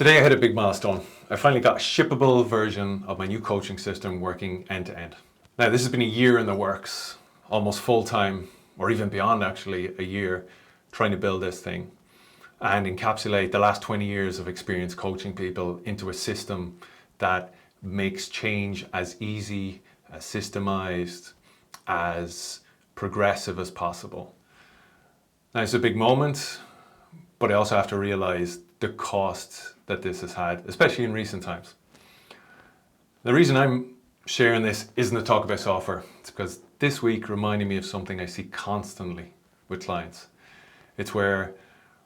Today I hit a big milestone. I finally got a shippable version of my new coaching system working end to end. Now this has been a year in the works, almost full time, or even beyond actually, a year trying to build this thing and encapsulate the last 20 years of experience coaching people into a system that makes change as easy, as systemized, as progressive as possible. Now it's a big moment, but I also have to realize the cost that this has had, especially in recent times. The reason I'm sharing this isn't to talk about software. It's because this week reminded me of something I see constantly with clients. It's where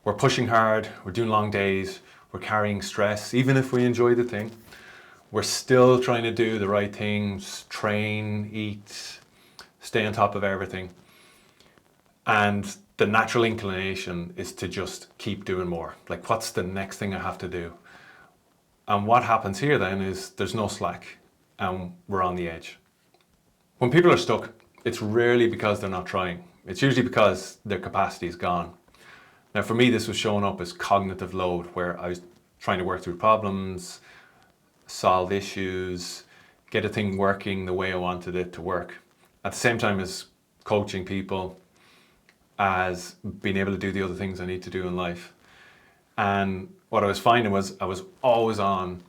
we're pushing hard, we're doing long days, we're carrying stress, even if we enjoy the thing. We're still trying to do the right things, train, eat, stay on top of everything. And the natural inclination is to just keep doing more. Like, what's the next thing I have to do? And what happens here then is there's no slack and we're on the edge. When people are stuck, it's rarely because they're not trying. It's usually because their capacity is gone. Now for me, this was showing up as cognitive load, where I was trying to work through problems, solve issues, get a thing working the way I wanted it to work. At the same time as coaching people, as being able to do the other things I need to do in life. And what I was finding was I was always on,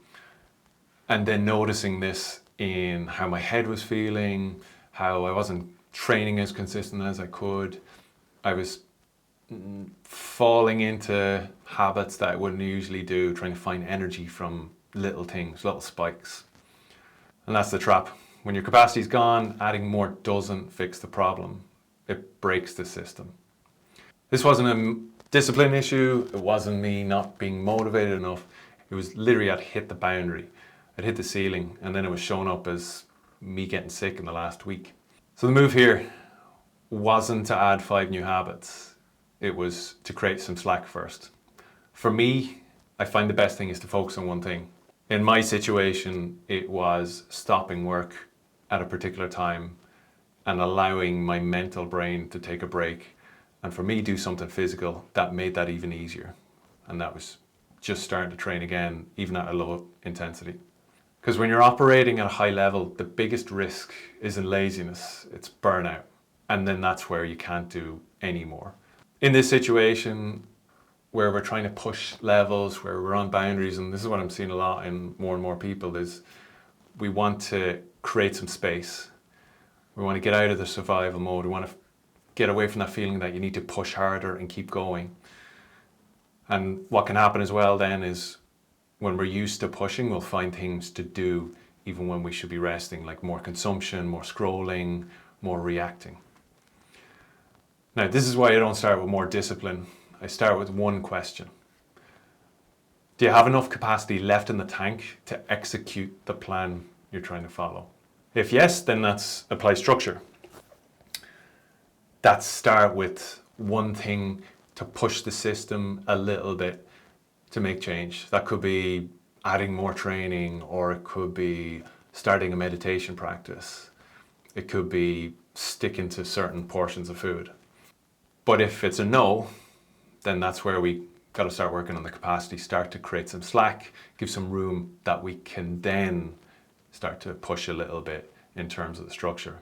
and then noticing this in how my head was feeling, how I wasn't training as consistent as I could. I was falling into habits that I wouldn't usually do, trying to find energy from little things, little spikes. And that's the trap. When your capacity's gone, adding more doesn't fix the problem. It breaks the system. This wasn't a discipline issue. It wasn't me not being motivated enough. It was literally I'd hit the boundary. I'd hit the ceiling, and then it was showing up as me getting sick in the last week. So the move here wasn't to add 5 new habits. It was to create some slack first. For me, I find the best thing is to focus on one thing. In my situation, it was stopping work at a particular time and allowing my mental brain to take a break, and for me do something physical that made that even easier. And that was just starting to train again, even at a low intensity. Because when you're operating at a high level, the biggest risk isn't laziness, it's burnout. And then that's where you can't do any more. In this situation where we're trying to push levels, where we're on boundaries, and this is what I'm seeing a lot in more and more people, is we want to create some space. We want to get out of the survival mode. We want to get away from that feeling that you need to push harder and keep going. And what can happen as well then is when we're used to pushing, we'll find things to do even when we should be resting, like more consumption, more scrolling, more reacting. Now, this is why I don't start with more discipline. I start with one question. Do you have enough capacity left in the tank to execute the plan you're trying to follow? If yes, then that's apply structure. That's start with one thing to push the system a little bit to make change. That could be adding more training, or it could be starting a meditation practice. It could be sticking to certain portions of food. But if it's a no, then that's where we got to start working on the capacity, start to create some slack, give some room that we can then start to push a little bit in terms of the structure.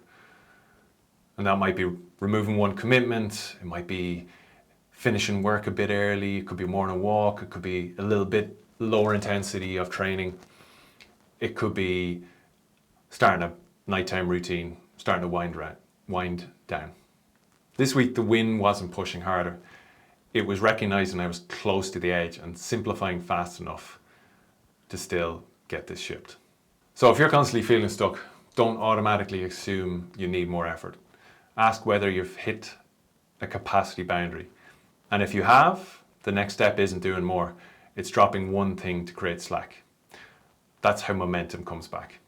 And that might be removing one commitment, it might be finishing work a bit early, it could be a morning walk, it could be a little bit lower intensity of training. It could be starting a nighttime routine, starting to wind down. This week the win wasn't pushing harder. It was recognizing I was close to the edge and simplifying fast enough to still get this shipped. So if you're constantly feeling stuck, don't automatically assume you need more effort. Ask whether you've hit a capacity boundary. And if you have, the next step isn't doing more. It's dropping one thing to create slack. That's how momentum comes back.